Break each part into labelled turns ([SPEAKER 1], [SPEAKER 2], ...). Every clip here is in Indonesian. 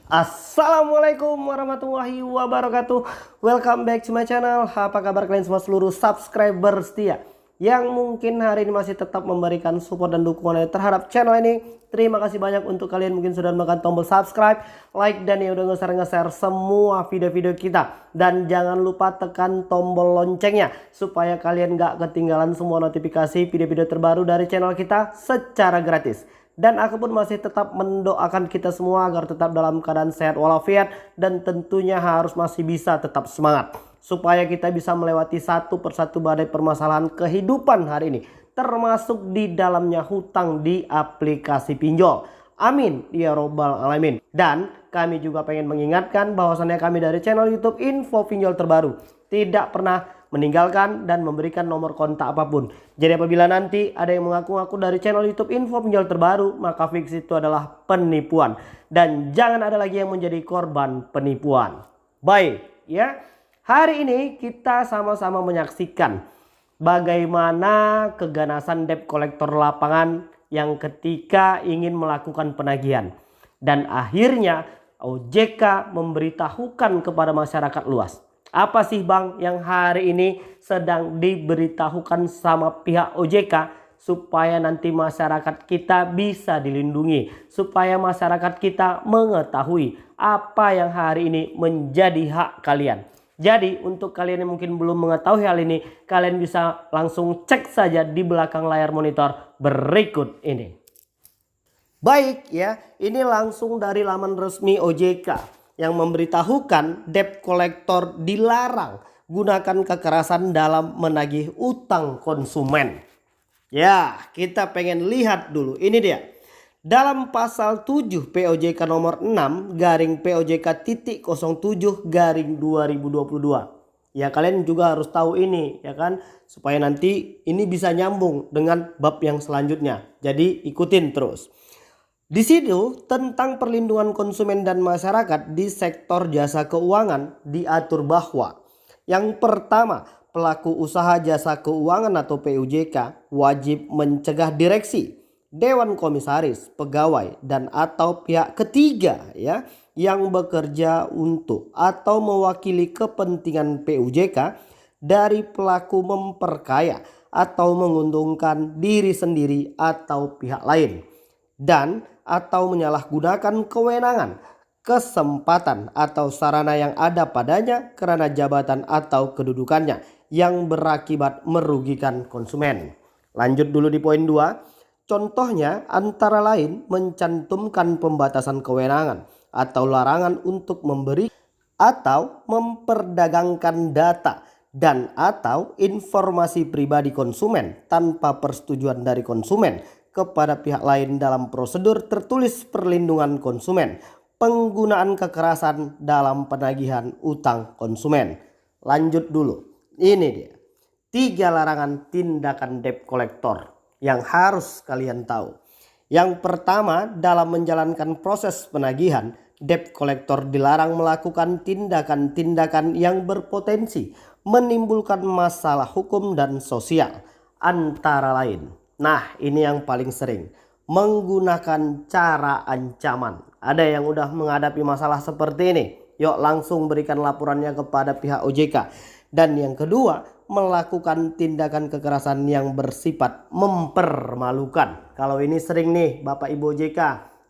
[SPEAKER 1] Assalamualaikum warahmatullahi wabarakatuh. Welcome back to my channel. Apa kabar kalian semua seluruh subscriber setia yang mungkin hari ini masih tetap memberikan support dan dukungan terhadap channel ini. Terima kasih banyak untuk kalian mungkin sudah menekan tombol subscribe, like, dan yang udah nge-share semua video-video kita. Dan jangan lupa tekan tombol loncengnya supaya kalian gak ketinggalan semua notifikasi video-video terbaru dari channel kita secara gratis. Dan aku pun masih tetap mendoakan kita semua agar tetap dalam keadaan sehat walafiat, dan tentunya harus masih bisa tetap semangat supaya kita bisa melewati satu persatu badai permasalahan kehidupan hari ini, termasuk di dalamnya hutang di aplikasi pinjol. Amin ya robbal alamin. Dan kami juga pengen mengingatkan bahwasannya kami dari channel YouTube Info Pinjol Terbaru tidak pernah meninggalkan dan memberikan nomor kontak apapun. Jadi apabila nanti ada yang mengaku-ngaku dari channel YouTube Info Pinjol Terbaru, maka fix itu adalah penipuan. Dan jangan ada lagi yang menjadi korban penipuan. Baik ya, hari ini kita sama-sama menyaksikan bagaimana keganasan debt collector lapangan yang ketika ingin melakukan penagihan. Dan akhirnya OJK memberitahukan kepada masyarakat luas. Apa sih Bang yang hari ini sedang diberitahukan sama pihak OJK supaya nanti masyarakat kita bisa dilindungi, supaya masyarakat kita mengetahui apa yang hari ini menjadi hak kalian. Jadi untuk kalian yang mungkin belum mengetahui hal ini, kalian bisa langsung cek saja di belakang layar monitor berikut ini. Baik ya, ini langsung dari laman resmi OJK yang memberitahukan debt collector dilarang gunakan kekerasan dalam menagih utang konsumen. Ya, kita pengen lihat dulu. Ini dia. Dalam pasal 7 POJK nomor 6 garing POJK titik 07 garing 2022. Ya, kalian juga harus tahu ini ya kan, supaya nanti ini bisa nyambung dengan bab yang selanjutnya. Jadi ikutin terus. Di situ tentang perlindungan konsumen dan masyarakat di sektor jasa keuangan diatur bahwa yang pertama, pelaku usaha jasa keuangan atau PUJK wajib mencegah direksi, dewan komisaris, pegawai, dan atau pihak ketiga ya yang bekerja untuk atau mewakili kepentingan PUJK dari pelaku memperkaya atau menguntungkan diri sendiri atau pihak lain, dan atau menyalahgunakan kewenangan, kesempatan atau sarana yang ada padanya karena jabatan atau kedudukannya yang berakibat merugikan konsumen. Lanjut dulu di poin 2. Contohnya antara lain mencantumkan pembatasan kewenangan atau larangan untuk memberi atau memperdagangkan data dan atau informasi pribadi konsumen tanpa persetujuan dari konsumen kepada pihak lain dalam prosedur tertulis perlindungan konsumen, penggunaan kekerasan dalam penagihan utang konsumen. Lanjut dulu. Ini dia 3 larangan tindakan debt collector yang harus kalian tahu. Yang pertama, dalam menjalankan proses penagihan, debt collector dilarang melakukan tindakan-tindakan yang berpotensi menimbulkan masalah hukum dan sosial, antara lain. Nah, ini yang paling sering, menggunakan cara ancaman. Ada yang udah menghadapi masalah seperti ini? Yuk langsung berikan laporannya kepada pihak OJK. Dan yang kedua, melakukan tindakan kekerasan yang bersifat mempermalukan. Kalau ini sering nih Bapak Ibu OJK,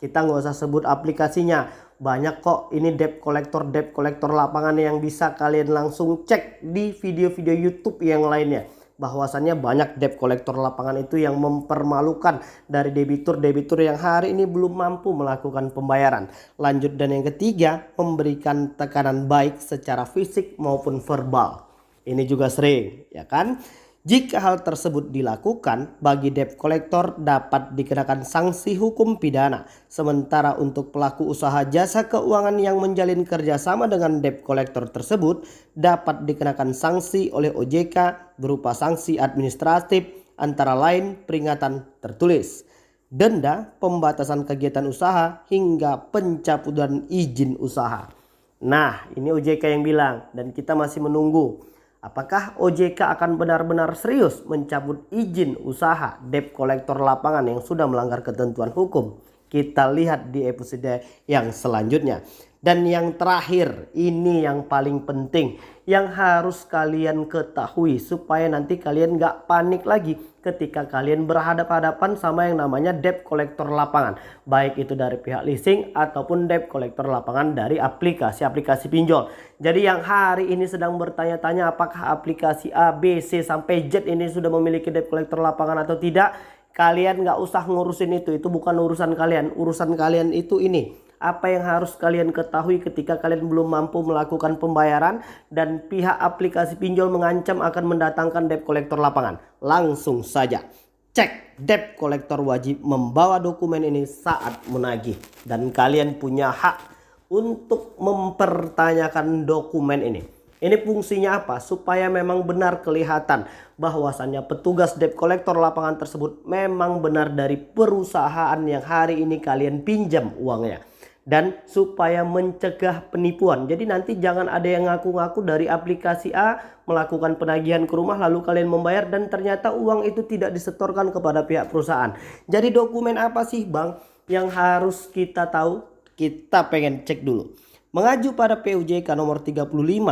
[SPEAKER 1] kita nggak usah sebut aplikasinya. Banyak kok ini debt collector lapangan yang bisa kalian langsung cek di video-video YouTube yang lainnya. Bahwasannya banyak debt collector lapangan itu yang mempermalukan dari debitur-debitur yang hari ini belum mampu melakukan pembayaran. Lanjut, dan yang ketiga, memberikan tekanan baik secara fisik maupun verbal. Ini juga sering ya kan. Jika hal tersebut dilakukan, bagi debt collector dapat dikenakan sanksi hukum pidana. Sementara untuk pelaku usaha jasa keuangan yang menjalin kerjasama dengan debt collector tersebut dapat dikenakan sanksi oleh OJK berupa sanksi administratif, antara lain peringatan tertulis, denda, pembatasan kegiatan usaha, hingga pencabutan izin usaha. Nah, ini OJK yang bilang, dan kita masih menunggu. Apakah OJK akan benar-benar serius mencabut izin usaha debt collector lapangan yang sudah melanggar ketentuan hukum? kita lihat di episode yang selanjutnya. Dan yang terakhir, ini yang paling penting, yang harus kalian ketahui supaya nanti kalian gak panik lagi ketika kalian berhadapan-hadapan sama yang namanya debt collector lapangan. Baik itu dari pihak leasing ataupun debt collector lapangan dari aplikasi-aplikasi pinjol. Jadi yang hari ini sedang bertanya-tanya apakah aplikasi A, B, C sampai Z ini sudah memiliki debt collector lapangan atau tidak, kalian gak usah ngurusin itu bukan urusan kalian. Urusan kalian itu ini. Apa yang harus kalian ketahui ketika kalian belum mampu melakukan pembayaran dan pihak aplikasi pinjol mengancam akan mendatangkan debt collector lapangan. Langsung saja cek, debt collector wajib membawa dokumen ini saat menagih. Dan kalian punya hak untuk mempertanyakan dokumen ini. Ini fungsinya apa? Supaya memang benar kelihatan bahwasannya petugas debt collector lapangan tersebut memang benar dari perusahaan yang hari ini kalian pinjam uangnya. Dan supaya mencegah penipuan. Jadi nanti jangan ada yang ngaku-ngaku dari aplikasi A melakukan penagihan ke rumah lalu kalian membayar dan ternyata uang itu tidak disetorkan kepada pihak perusahaan. Jadi dokumen apa sih Bang yang harus kita tahu? Kita pengen cek dulu. Mengacu pada PUJK nomor 35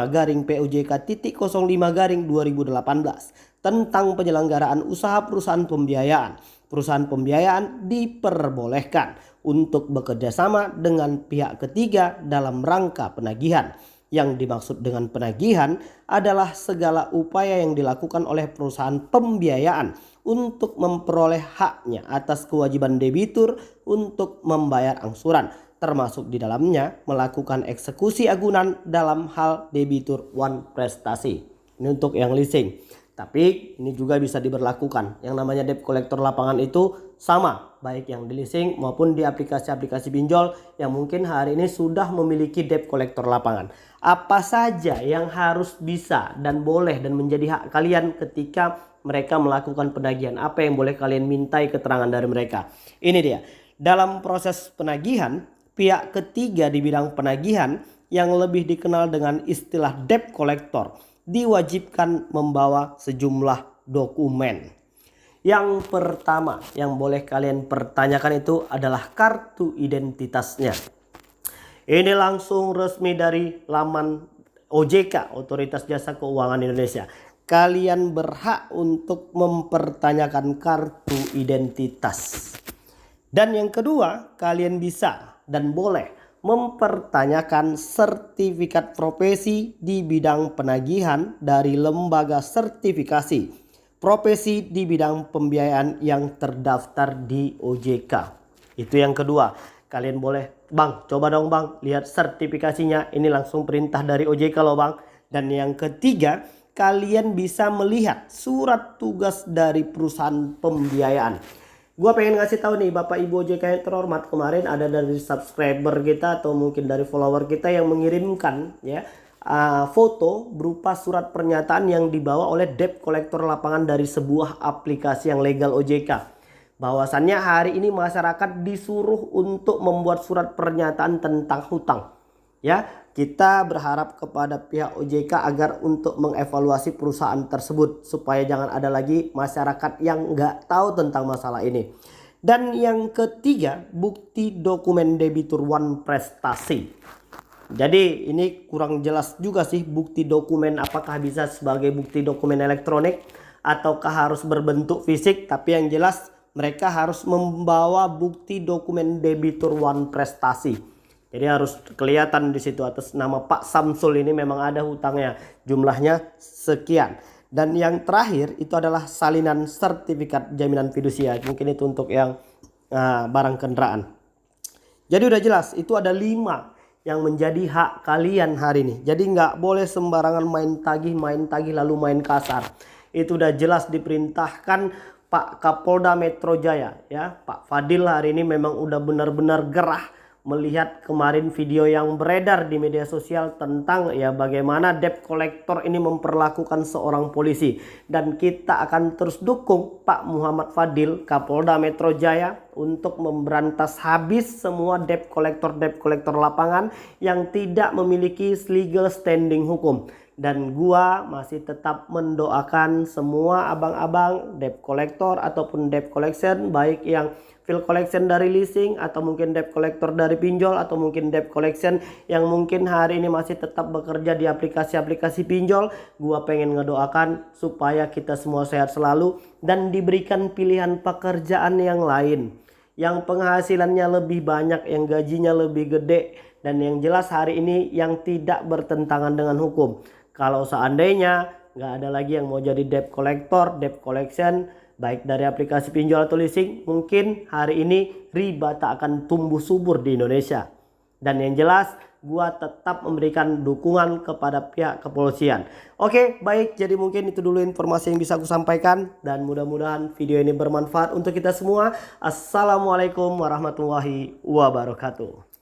[SPEAKER 1] garing PUJK titik 05 garing 2018 tentang penyelenggaraan usaha perusahaan pembiayaan. Perusahaan pembiayaan diperbolehkan untuk bekerja sama dengan pihak ketiga dalam rangka penagihan. Yang dimaksud dengan penagihan adalah segala upaya yang dilakukan oleh perusahaan pembiayaan untuk memperoleh haknya atas kewajiban debitur untuk membayar angsuran, termasuk di dalamnya melakukan eksekusi agunan dalam hal debitur one prestasi. Ini untuk yang leasing. Tapi ini juga bisa diberlakukan. Yang namanya debt collector lapangan itu sama, baik yang di leasing maupun di aplikasi-aplikasi pinjol yang mungkin hari ini sudah memiliki debt collector lapangan. Apa saja yang harus bisa dan boleh dan menjadi hak kalian ketika mereka melakukan penagihan? Apa yang boleh kalian mintai keterangan dari mereka? Ini dia. Dalam proses penagihan, pihak ketiga di bidang penagihan yang lebih dikenal dengan istilah debt collector diwajibkan membawa sejumlah dokumen. Yang pertama yang boleh kalian pertanyakan itu adalah kartu identitasnya. Ini langsung resmi dari laman OJK, Otoritas Jasa Keuangan Indonesia. Kalian berhak untuk mempertanyakan kartu identitas. Dan yang kedua, kalian bisa dan boleh mempertanyakan sertifikat profesi di bidang penagihan dari lembaga sertifikasi profesi di bidang pembiayaan yang terdaftar di OJK. Itu yang kedua. Kalian boleh, Bang, coba dong Bang, lihat sertifikasinya. Ini langsung perintah dari OJK loh Bang. Dan yang ketiga, kalian bisa melihat surat tugas dari perusahaan pembiayaan. Gua pengen ngasih tahu nih Bapak Ibu OJK yang terhormat, kemarin ada dari subscriber kita atau mungkin dari follower kita yang mengirimkan ya foto berupa surat pernyataan yang dibawa oleh debt collector lapangan dari sebuah aplikasi yang legal OJK. Bahwasannya hari ini masyarakat disuruh untuk membuat surat pernyataan tentang hutang. Ya, kita berharap kepada pihak OJK agar untuk mengevaluasi perusahaan tersebut supaya jangan ada lagi masyarakat yang nggak tahu tentang masalah ini. Dan yang ketiga, bukti dokumen debitur one prestasi. Jadi ini kurang jelas juga sih bukti dokumen, apakah bisa sebagai bukti dokumen elektronik ataukah harus berbentuk fisik. Tapi yang jelas mereka harus membawa bukti dokumen debitur one prestasi. Jadi harus kelihatan di situ atas nama Pak Samsul ini memang ada hutangnya, jumlahnya sekian. Dan yang terakhir itu adalah salinan sertifikat jaminan fidusia. Mungkin itu untuk yang barang kendaraan. Jadi udah jelas itu ada 5 yang menjadi hak kalian hari ini. Jadi nggak boleh sembarangan main tagih lalu main kasar. Itu udah jelas diperintahkan Pak Kapolda Metro Jaya ya. Pak Fadil hari ini memang udah benar-benar gerah melihat kemarin video yang beredar di media sosial tentang ya bagaimana debt collector ini memperlakukan seorang polisi. Dan kita akan terus dukung Pak Muhammad Fadil, Kapolda Metro Jaya, untuk memberantas habis semua debt collector lapangan yang tidak memiliki legal standing hukum. Dan gua masih tetap mendoakan semua abang-abang debt collector ataupun debt collection, baik yang fill collection dari leasing atau mungkin debt collector dari pinjol atau mungkin debt collection yang mungkin hari ini masih tetap bekerja di aplikasi-aplikasi pinjol. Gua pengen ngedoakan supaya kita semua sehat selalu dan diberikan pilihan pekerjaan yang lain, yang penghasilannya lebih banyak, yang gajinya lebih gede, dan yang jelas hari ini yang tidak bertentangan dengan hukum. Kalau seandainya nggak ada lagi yang mau jadi debt collector, debt collection, baik dari aplikasi pinjol atau leasing, mungkin hari ini riba tak akan tumbuh subur di Indonesia. Dan yang jelas, gua tetap memberikan dukungan kepada pihak kepolisian. Oke, baik. Jadi mungkin itu dulu informasi yang bisa aku sampaikan. Dan mudah-mudahan video ini bermanfaat untuk kita semua. Assalamualaikum warahmatullahi wabarakatuh.